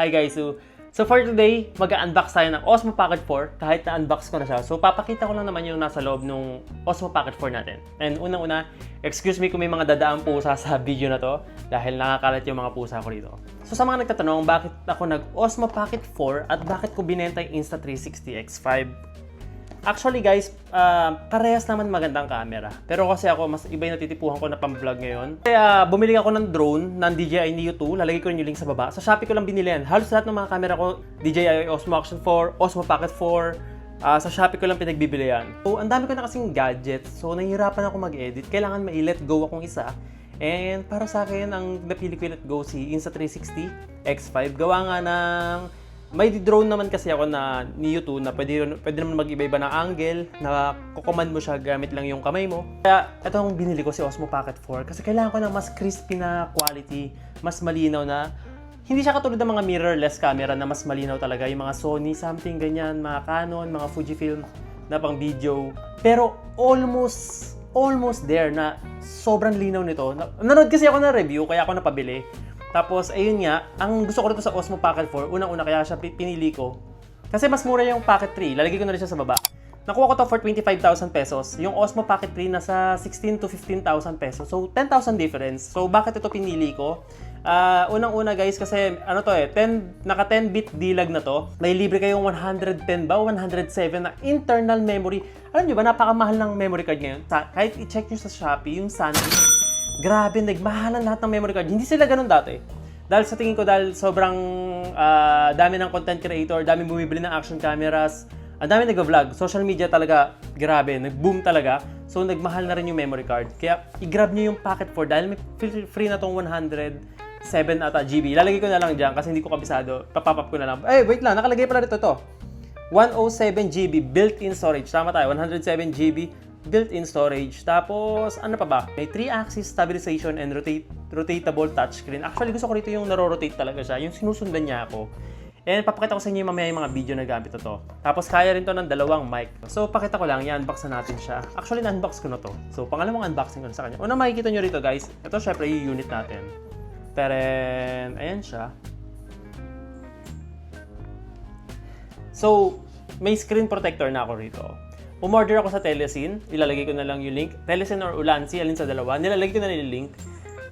Hi guys, so for today, mag-unbox tayo ng Osmo Pocket 4 kahit na-unbox ko na siya. So papakita ko lang naman yung nasa loob ng Osmo Pocket 4 natin. And unang-una, excuse me kung may mga dadaang pusa sa video na to dahil nakakalat yung mga pusa ko rito. So sa mga nagtatanong, bakit ako nag-Osmo Pocket 4 at bakit ko binenta yung Insta360 X5? Actually guys, parehas naman magandang camera. Pero kasi ako, mas iba yung natitipuhan ko na pang-vlog ngayon. Kaya bumili ako ng drone ng DJI Neo 2. Lalagay ko rin yung link sa baba. Sa Shopee ko lang binili yan. Halos lahat ng mga camera ko, DJI Osmo Action 4, Osmo Pocket 4, sa Shopee ko lang pinagbibili yan. So, ang dami ko na kasing gadgets. So, nahihirapan ako mag-edit. Kailangan mai-let go akong isa. And para sa akin, ang napili ko let go si Insta360 X5. Gawa nga ng may drone naman kasi ako na Neo 2 na pwede naman mag-iba-iba ng angle, na kukommand mo siya gamit lang yung kamay mo. Kaya ito ang binili ko si Osmo Pocket 4 kasi kailangan ko ng mas crispy na quality, mas malinaw na. Hindi siya katulad ng mga mirrorless camera na mas malinaw talaga. Yung mga Sony, something ganyan, mga Canon, mga Fujifilm na pang video. Pero almost there na sobrang linaw nito. Nanood kasi ako ng review kaya ako napabili. Tapos, ayun nga, ang gusto ko rito sa Osmo Pocket 4, unang-una kaya siya pinili ko. Kasi mas mura yung Pocket 3, lalagay ko na rin siya sa baba. Nakuha ko to for 25,000 pesos. Yung Osmo Pocket 3 nasa 16 to 15,000 pesos. So, 10,000 difference. So, bakit ito pinili ko? Unang-una guys, kasi ano to naka 10-bit D-Log na to. May libre kayong 110 ba o 107 na internal memory. Alam nyo ba, napakamahal ng memory card ngayon. Kahit i-check nyo sa Shopee, yung SanDisk, grabe, nagmahalan lahat ng memory card. Hindi sila ganun dati. Dahil sa tingin ko, dahil sobrang dami ng content creator, dami bumibili ng action cameras, ang dami nag-vlog. Social media talaga, grabe, nag-boom talaga. So, nagmahal na rin yung memory card. Kaya, i-grab nyo yung Pocket 4 dahil may free na tong 107 ata GB. Lalagay ko na lang dyan kasi hindi ko kabisado. Papapap ko na lang. Wait lang, nakalagay pala dito to. 107 GB built-in storage. Tama tayo, 107 GB built-in storage. Tapos, ano pa ba? May 3-axis stabilization and rotatable touchscreen. Actually, gusto ko rito yung naro-rotate talaga siya. Yung sinusundan niya ako. And papakita ko sa inyo mamaya yung mga video na gamit ito. Tapos, kaya rin to ng dalawang mic. So, pakita ko lang, i-unbox na natin siya. Actually, na-unbox ko na to. So, pangalawang unboxing ko na sa kanya. Una, makikita nyo rito, guys. Ito, syempre, yung unit natin. Taren! Ayan siya. So, may screen protector na ako rito. Umorder ako sa Telesin, ilalagay ko na lang yung link. Telesin or Ulanzi, alin sa dalawa, nilalagay ko na yung link.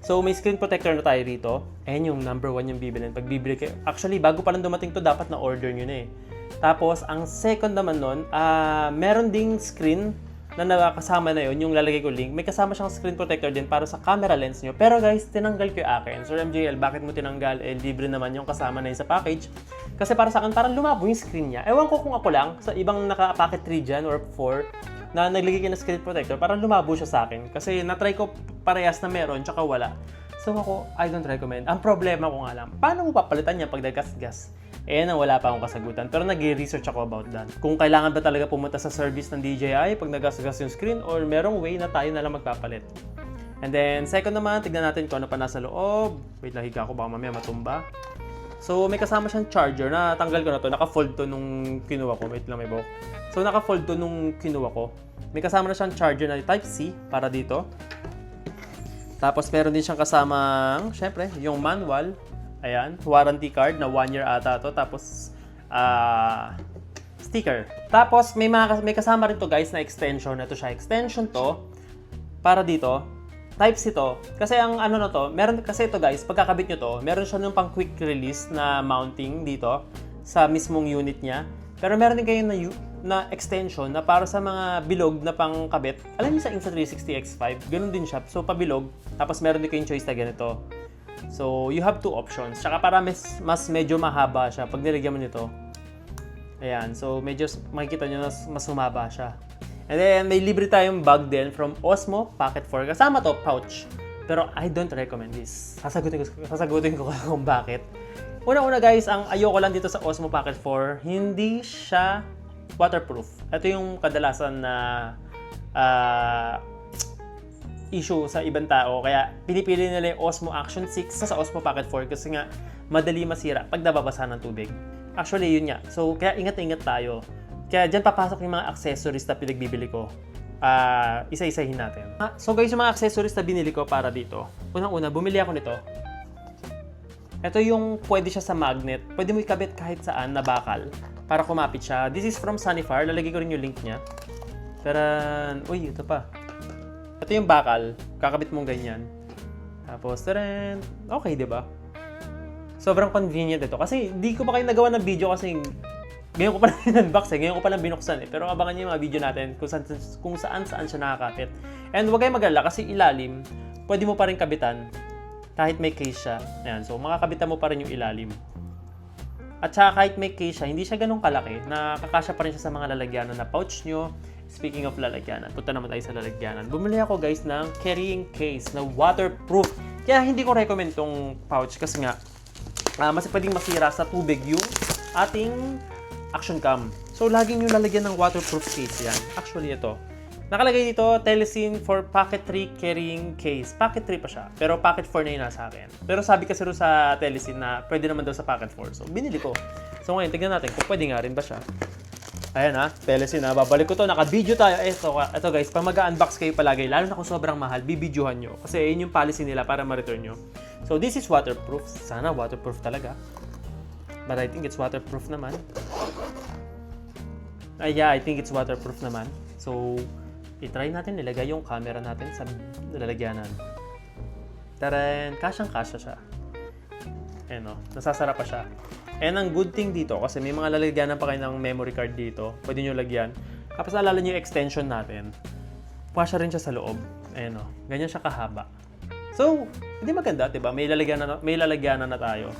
So, may screen protector na tayo rito. Ayan yung number 1 yung bibilin. Pag bibili kayo, actually, bago pa lang dumating to, dapat na-order nyo na eh. Tapos, ang second naman nun, meron ding screen na nakasama na yun, yung lalagay ko link. May kasama siyang screen protector din para sa camera lens nyo. Pero guys, tinanggal ko yung akin. Sir MJL, bakit mo tinanggal? Libre naman yung kasama na yun sa package. Kasi para sa akin, parang lumabo yung screen niya. Ewan ko kung ako lang, sa ibang naka-packet 3 dyan or 4, na naglagay ka ng screen protector, parang lumabo siya sa akin. Kasi na-try ko parehas na meron, tsaka wala. So ako, I don't recommend. Ang problema ko nga lang, paano mo papalitan niya pag nagkasgas? Wala pa akong kasagutan. Pero nag-research ako about that. Kung kailangan ba talaga pumunta sa service ng DJI pag nagkasgas yung screen or merong way na tayo na lang magpapalit. And then, second naman, tignan natin kung ano pa nasa loob. Wait lang, higa ko, baka mamaya matumba. So, may kasama siyang charger na tanggal ko na to. Naka-fold to nung kinuha ko. Wait lang, may buhok. So, naka-fold to nung kinuha ko. May kasama na siyang charger na Type-C para dito. Tapos, meron din siyang kasamang, syempre, yung manual. Ayan, warranty card na 1 year ata to. Tapos, sticker. Tapos, may kasama rin to guys na extension. Ito siya, extension to. Para dito. Type-C to. Kasi ang ano na to, meron kasi ito guys, pagkakabit nyo to, meron siya ng pang quick release na mounting dito sa mismong unit niya. Pero meron din kayo na extension na para sa mga bilog na pangkabit. Alam niyo sa Insta360 X5, ganun din siya. So pabilog, tapos meron din kayong choice na ganito. So you have 2 options. Tsaka para mas medyo mahaba siya pag nilagyan mo nito. Ayan, so medyo makikita nyo na mas humaba siya. And then, may libre tayong bag din from Osmo Pocket 4. Kasama to, pouch. Pero I don't recommend this. Sasagutin ko kung bakit. Una-una guys, ang ayoko lang dito sa Osmo Pocket 4, hindi siya waterproof. Ito yung kadalasan na issue sa ibang tao. Kaya pinipili nila yung Osmo Action 6 sa Osmo Pocket 4 kasi nga madali masira pag nababasa ng tubig. Actually, yun nga. So, kaya ingat-ingat tayo. Kaya dyan papasok yung mga accessories na pinagbibili ko. Isa-isahin natin. So guys, yung mga accessories na binili ko para dito. Unang-una, bumili ako nito. Ito yung pwede siya sa magnet. Pwede mo ikabit kahit saan na bakal para kumapit siya. This is from Sunnyfire. Lalagay ko rin yung link niya. Pero, uy, ito pa. Ito yung bakal. Kakabit mong ganyan. Tapos, taran. Okay, di ba? Sobrang convenient ito. Kasi, di ko pa kayo nagawa ng video kasi ngayon ko pa lang in-unbox ngayon ko pa lang binuksan Pero abangan niyo yung mga video natin kung saan siya nakakapit. And huwag kayong mag-alala kasi ilalim, pwede mo pa rin kabitan kahit may case siya. Ayan, so makakabitan mo pa rin yung ilalim. At saka kahit may case siya, hindi siya ganun kalaki. Nakakasya pa rin siya sa mga lalagyanan na pouch nyo. Speaking of lalagyanan, punta naman tayo sa lalagyanan. Bumili ako guys ng carrying case na waterproof. Kaya hindi ko recommend tong pouch kasi nga mas pwedeng masira sa tubig yung ating action cam. So, laging yung lalagyan ng waterproof case yan. Actually, ito. Nakalagay dito, Telesin for Pocket 3 carrying case. Pocket 3 pa siya. Pero Pocket 4 na yun nasa akin. Pero sabi kasi rin sa Telesin na pwede naman daw sa Pocket 4. So, binili ko. So, ngayon, tignan natin kung pwede nga rin ba siya. Ayan ha, Telesin ha. Babalik ko to. Naka-video tayo. Ito guys, pag mag-unbox kayo palagi, lalo na kung sobrang mahal, bibidyohan nyo. Kasi yun yung policy nila para ma-return nyo. So, this is waterproof. Sana waterproof talaga. But I think it's waterproof naman. Yeah, I think it's waterproof naman. So, itry natin nilagay yung camera natin sa lalagyanan. Taran, kasyang-kasya siya. Ayan o, nasasara pa siya. And ang good thing dito, kasi may mga lalagyanan pa kayo ng memory card dito, pwede nyo lagyan. Kapag alala nyo yung extension natin, pasya rin siya sa loob. Ayan o, ganyan siya kahaba. So, hindi maganda, diba? May lalagyanan na tayo.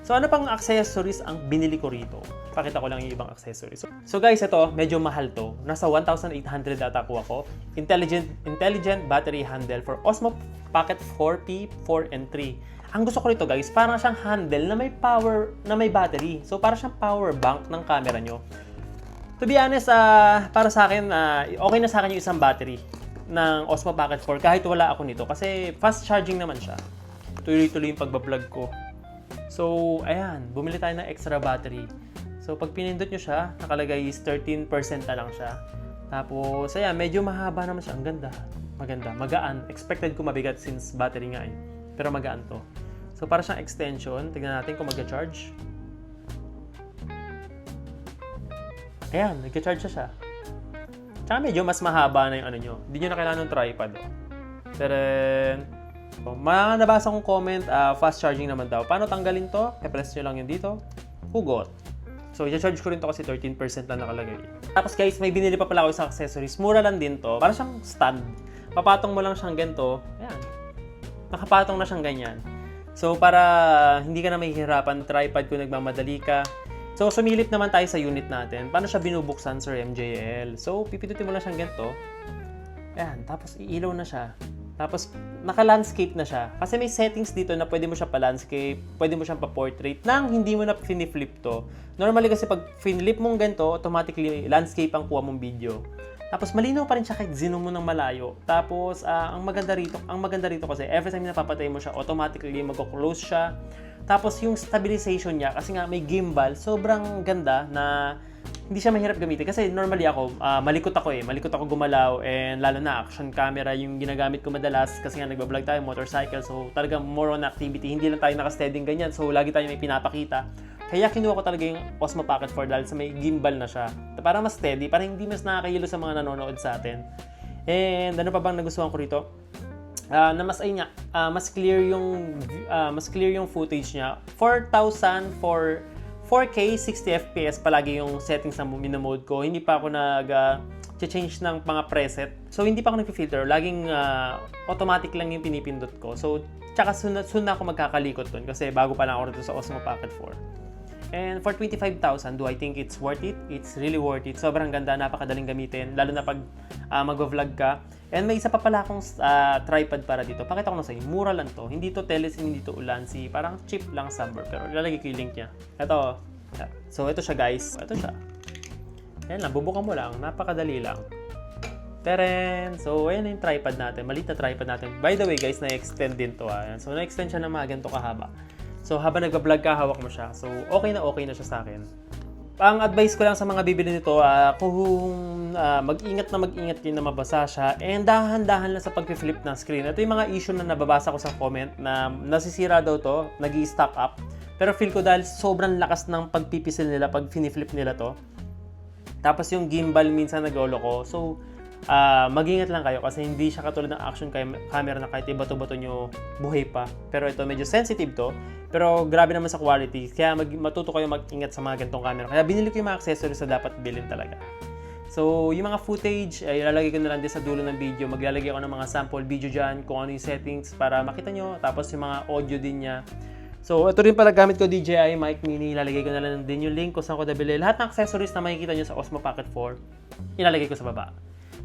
So, ano pang accessories ang binili ko rito? Pakita ko lang yung ibang accessories. So guys, ito, medyo mahal to. Nasa 1,800 ata ko ako. Intelligent battery handle for Osmo Pocket 4P, 4 and 3. Ang gusto ko rito guys, parang siyang handle na may power, na may battery. So, parang siyang power bank ng camera nyo. To be honest, para sa akin, okay na sa akin yung isang battery ng Osmo Pocket 4 kahit wala ako nito. Kasi fast charging naman siya. Tuloy-tuloy yung pagbablog ko. So, ayan, bumili tayo ng extra battery. So, pag pinindot nyo siya, nakalagay is 13% na lang siya. Tapos, ayan, medyo mahaba naman siya. Ang ganda. Maganda. Magaan. Expected ko mabigat since battery nga eh. Pero magaan to. So, para siyang extension. Tignan natin kung mag-charge. Ayan, nag-charge siya. Tsaka medyo mas mahaba na yung ano nyo. Hindi nyo na kailangan ng tripod. Oh. Pero, so, nabasa kong comment, fast charging naman daw. Paano tanggalin to? I-press nyo lang yun dito. Hugot. So, i-charge ko rin to kasi 13% lang nakalagay. Tapos guys, may binili pa pala ako sa accessories. Mura lang din to. Para siyang stand. Papatong mo lang siyang ganito. Ayan. Nakapatong na siyang ganyan. So, para hindi ka na mahihirapan, tripod kung nagmamadali ka. So, sumilip naman tayo sa unit natin. Paano siya binubuksan, Sir MJL? So, pipindutin mo lang siyang ganito. Ayan. Tapos, iilaw na siya. Tapos, naka-landscape na siya. Kasi may settings dito na pwede mo siya pa-landscape, pwede mo siyang pa-portrait, nang hindi mo na finiflip to. Normally kasi pag finlip mong ganito, automatically landscape ang kuha mong video. Tapos, malinaw pa rin siya kahit zoom mo ng malayo. Tapos, ang maganda rito kasi every time na napapatay mo siya, automatically mag-close siya. Tapos, yung stabilization niya, kasi nga may gimbal, sobrang ganda na hindi siya mahirap gamitin. Kasi normally ako, malikot ako gumalaw, and lalo na action camera yung ginagamit ko madalas kasi nga nagbablog tayo, motorcycle. So, talagang more on activity. Hindi lang tayo naka-steading ganyan. So, lagi tayo may pinapakita. Kaya kinuha ko talaga yung Osmo Pocket 4 dahil sa may gimbal na siya. Para mas steady, para hindi mas nakakahilo sa mga nanonood sa atin. And ano pa bang nagustuhan ko rito? Na mas mas clear yung footage niya. 4,000 for 4K 60 FPS palagi yung settings na minomode ko. Hindi pa ako change ng mga preset. So hindi pa ako nagfi-filter. Laging automatic lang yung pinipindot ko. So tsaka soon na ako magkakalikot dun kasi bago pa lang ako rito sa Osmo Pocket 4. And for 25,000, do I think it's worth it? It's really worth it. Sobrang ganda, napakadaling gamitin, lalo na pag mag-vlog ka. And may isa pa pala akong tripod para dito. Pakita ko na sa inyo, mura lang to. Hindi to Telesin, hindi to Ulanzi. Parang cheap lang Samber, pero ilalagay ko yung link niya. Ito. So, ito siya guys. Ito siya. Ayan lang, bubukan mo lang. Napakadali lang. Teren! So, ayan yung tripod natin. Maliit na tripod natin. By the way guys, na-extend din to. So, na-extend siya ng mga ganito kahaba. So, habang nagbablog ka, hawak mo siya. So, okay na siya sa akin. ang advice ko lang sa mga bibili nito, kung mag-ingat kayo na mabasa siya and dahan-dahan lang sa pag-flip ng screen. Ito yung mga issue na nababasa ko sa comment na nasisira daw to, nag-i-stack up. Pero feel ko dahil sobrang lakas ng pagpipisil nila pag finiflip nila to. Tapos yung gimbal minsan nag-lolo ko. So, mag-ingat lang kayo kasi hindi siya katulad ng action camera na kahit ibato-bato nyo buhay pa. Pero ito medyo sensitive to. Pero grabe naman sa quality. Kaya matuto kayo mag-ingat sa mga ganitong camera. Kaya binili ko yung mga accessories na dapat bilhin talaga. So, yung mga footage, ay ilalagay ko na lang din sa dulo ng video. Maglalagay ako ng mga sample video dyan, kung ano yung settings para makita nyo. Tapos yung mga audio din niya. So, ito rin pala gamit ko DJI Mic Mini. Ilalagay ko na lang din yung link kung saan ko nabili. Lahat ng accessories na makikita nyo sa Osmo Pocket 4, ilalagay ko sa baba.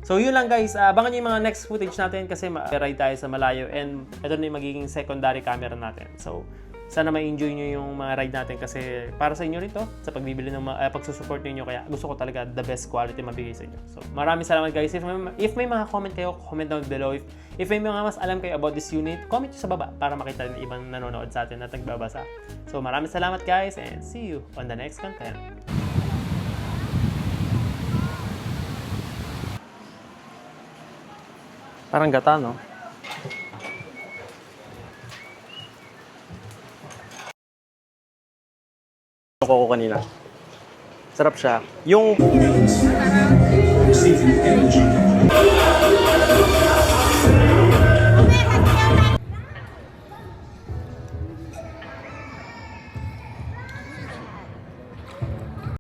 So, yun lang guys. Abangan nyo yung mga next footage natin kasi ride tayo sa malayo and ito na yung magiging secondary camera natin. So, sana ma-enjoy nyo yung mga ride natin kasi para sa inyo rin to sa pagbibili ng pagsusupport niyo. Kaya gusto ko talaga the best quality mabigay sa inyo. So, maraming salamat guys. If may mga comment kayo, comment down below. If may mga mas alam kayo about this unit, comment nyo sa baba para makita ng ibang nanonood sa atin at nagbabasa. So, maraming salamat guys and see you on the next content. Parang gata, no? Ko kanina. Sarap siya. Yung